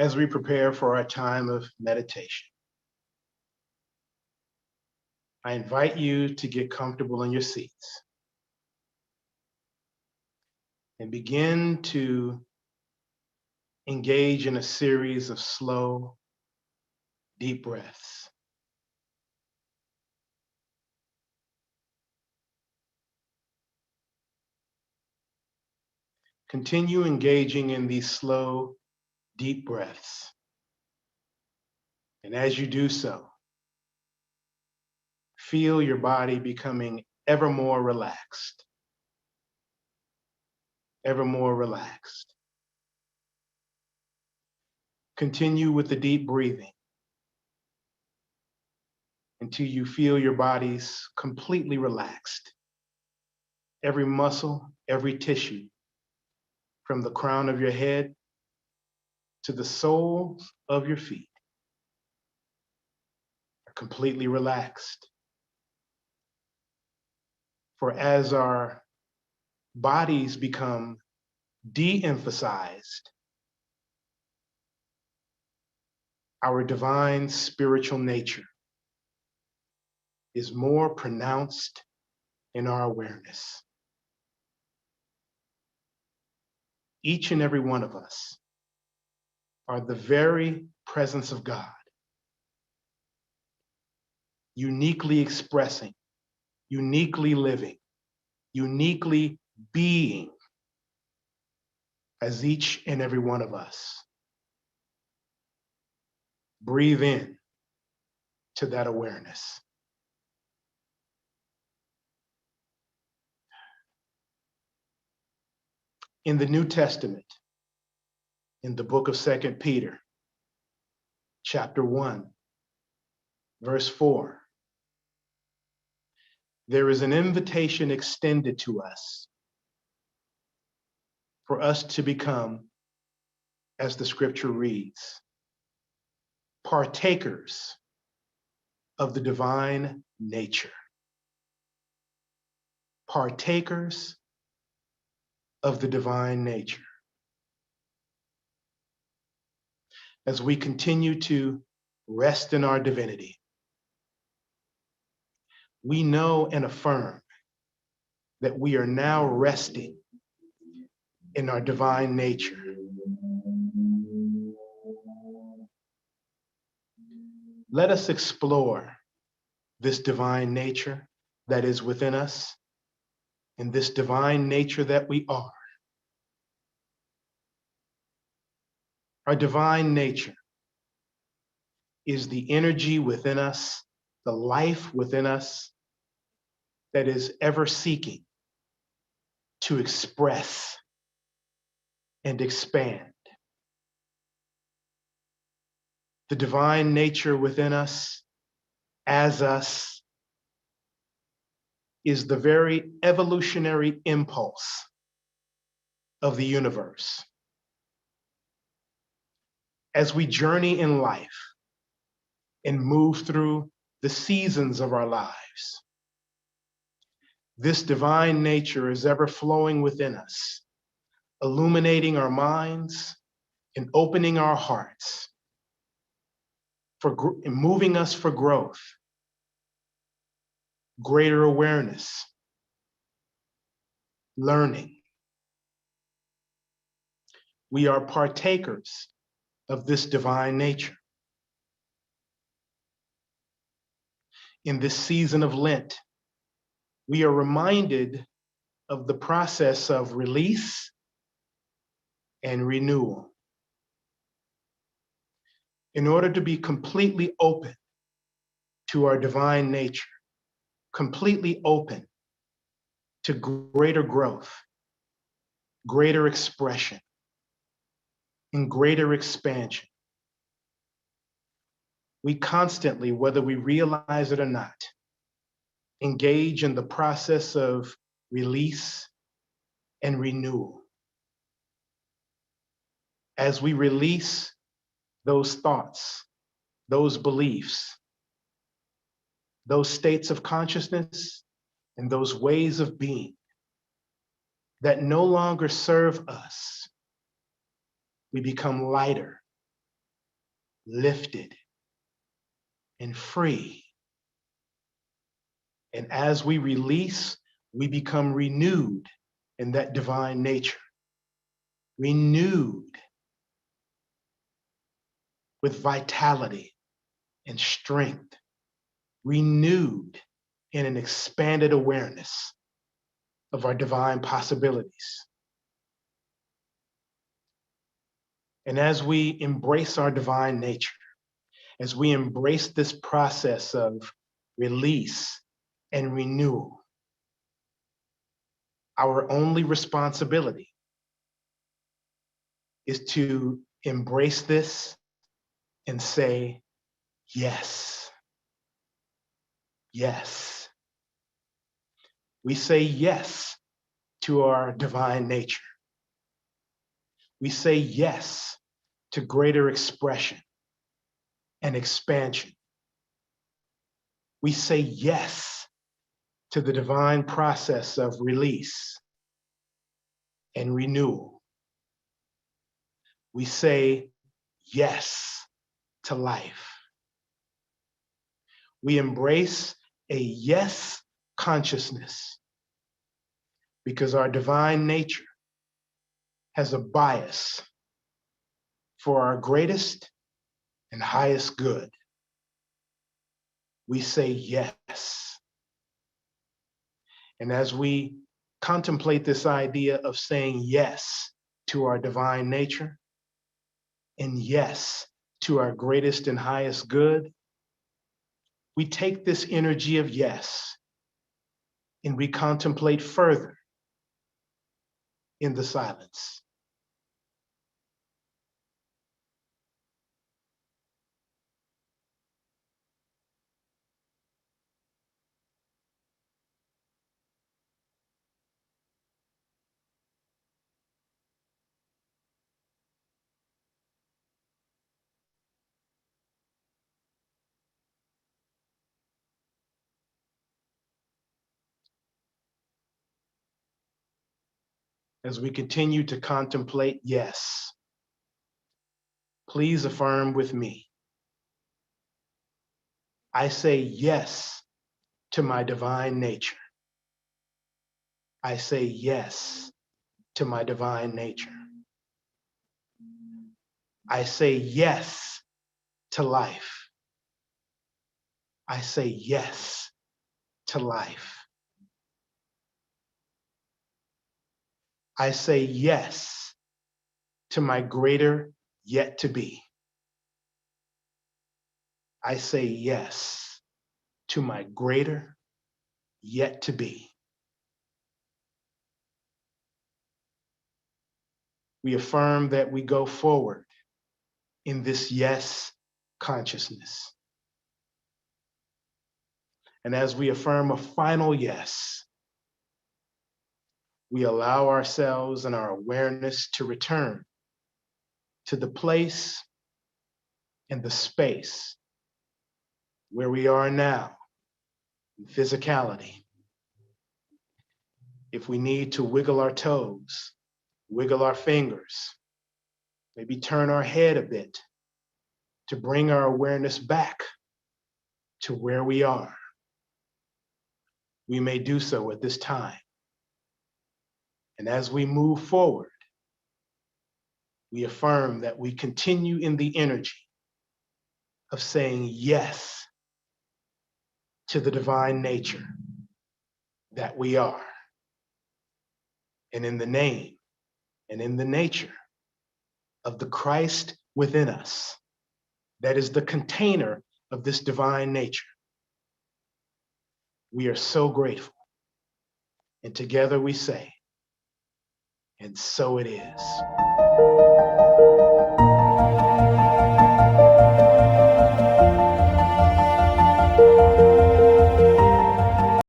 as we prepare for our time of meditation, I invite you to get comfortable in your seats and begin to engage in a series of slow, deep breaths. Continue engaging in these slow, deep breaths. And as you do so, feel your body becoming ever more relaxed, ever more relaxed. Continue with the deep breathing until you feel your body's completely relaxed. Every muscle, every tissue, from the crown of your head to the soles of your feet, are completely relaxed. For as our bodies become de-emphasized, our divine spiritual nature is more pronounced in our awareness. Each and every one of us are the very presence of God, uniquely expressing, uniquely living, uniquely being as each and every one of us. Breathe in to that awareness. In the New Testament, in the book of 2 Peter, chapter 1, verse 4, there is an invitation extended to us for us to become, as the scripture reads, partakers of the divine nature. Partakers of the divine nature. As we continue to rest in our divinity, we know and affirm that we are now resting in our divine nature. Let us explore this divine nature that is within us and this divine nature that we are. Our divine nature is the energy within us, the life within us that is ever seeking to express and expand. The divine nature within us, as us, is the very evolutionary impulse of the universe. As we journey in life and move through the seasons of our lives, this divine nature is ever flowing within us, illuminating our minds and opening our hearts, and moving us for growth, greater awareness, learning. We are partakers of this divine nature. In this season of Lent, we are reminded of the process of release and renewal. In order to be completely open to our divine nature, completely open to greater growth, greater expression, and greater expansion, we constantly, whether we realize it or not, engage in the process of release and renewal. As we release those thoughts, those beliefs, those states of consciousness, and those ways of being that no longer serve us, we become lighter lifted, and free. And as we release, we become renewed in that divine nature, renewed with vitality and strength, renewed in an expanded awareness of our divine possibilities. And as we embrace our divine nature, as we embrace this process of release and renewal, our only responsibility is to embrace this and say, yes, yes. We say yes to our divine nature. We say yes to greater expression and expansion. We say yes to the divine process of release and renewal. We say yes to life. We embrace a yes consciousness because our divine nature has a bias for our greatest and highest good. We say yes. And as we contemplate this idea of saying yes to our divine nature and yes to our greatest and highest good, we take this energy of yes and we contemplate further in the silence. As we continue to contemplate yes, please affirm with me. I say yes to my divine nature. I say yes to my divine nature. I say yes to life. I say yes to life. I say yes to my greater yet to be. I say yes to my greater yet to be. We affirm that we go forward in this yes consciousness. And as we affirm a final yes, we allow ourselves and our awareness to return to the place and the space where we are now in physicality. If we need to wiggle our toes, wiggle our fingers, maybe turn our head a bit to bring our awareness back to where we are, we may do so at this time. And as we move forward, we affirm that we continue in the energy of saying yes to the divine nature that we are. And in the name and in the nature of the Christ within us, that is the container of this divine nature, we are so grateful. And together we say, and so it is.